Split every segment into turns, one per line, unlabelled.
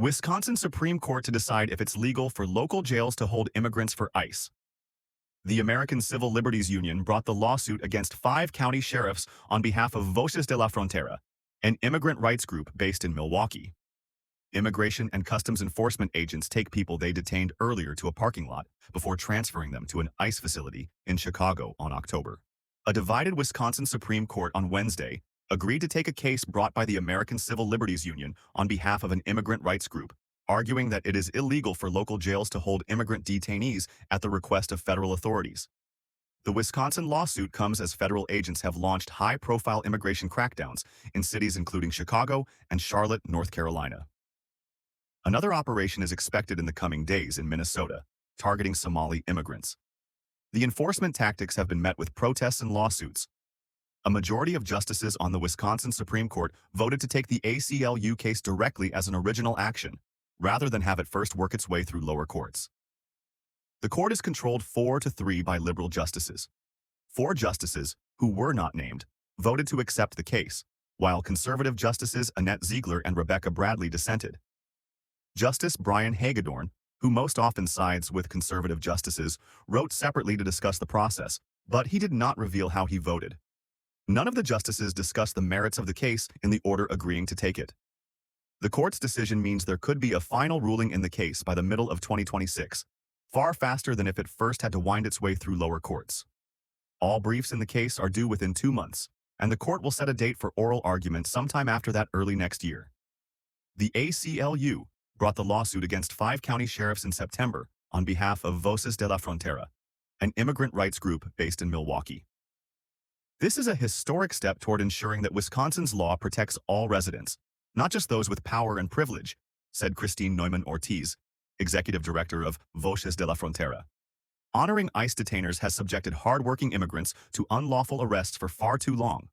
Wisconsin Supreme Court to decide if it's legal for local jails to hold immigrants for ICE. The American Civil Liberties Union brought the lawsuit against 5 county sheriffs on behalf of Voces de la Frontera, an immigrant rights group based in Milwaukee. Immigration and Customs Enforcement agents take people they detained earlier to a parking lot before transferring them to an ICE facility in Chicago on October. A divided Wisconsin Supreme Court on Wednesday agreed to take a case brought by the American Civil Liberties Union on behalf of an immigrant rights group, arguing that it is illegal for local jails to hold immigrant detainees at the request of federal authorities. The Wisconsin lawsuit comes as federal agents have launched high-profile immigration crackdowns in cities including Chicago and Charlotte, North Carolina. Another operation is expected in the coming days in Minnesota, targeting Somali immigrants. The enforcement tactics have been met with protests and lawsuits. A majority of justices on the Wisconsin Supreme Court voted to take the ACLU case directly as an original action, rather than have it first work its way through lower courts. The court is controlled 4-3 by liberal justices. 4 justices, who were not named, voted to accept the case, while conservative justices Annette Ziegler and Rebecca Bradley dissented. Justice Brian Hagedorn, who most often sides with conservative justices, wrote separately to discuss the process, but he did not reveal how he voted. None of the justices discussed the merits of the case in the order agreeing to take it. The court's decision means there could be a final ruling in the case by the middle of 2026, far faster than if it first had to wind its way through lower courts. All briefs in the case are due within 2 months, and the court will set a date for oral argument sometime after that early next year. The ACLU brought the lawsuit against 5 county sheriffs in September on behalf of Voces de la Frontera, an immigrant rights group based in Milwaukee. This is a historic step toward ensuring that Wisconsin's law protects all residents, not just those with power and privilege, said Christine Neumann Ortiz, executive director of Voces de la Frontera. Honoring ICE detainers has subjected hardworking immigrants to unlawful arrests for far too long.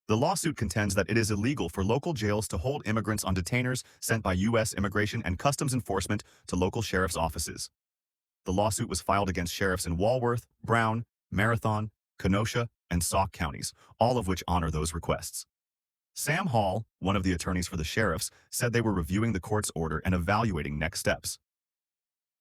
The lawsuit contends that it is illegal for local jails to hold immigrants on detainers sent by U.S. Immigration and Customs Enforcement to local sheriff's offices. The lawsuit was filed against sheriffs in Walworth, Brown, Marathon, Kenosha, and Sauk counties, all of which honor those requests. Sam Hall, one of the attorneys for the sheriffs, said they were reviewing the court's order and evaluating next steps.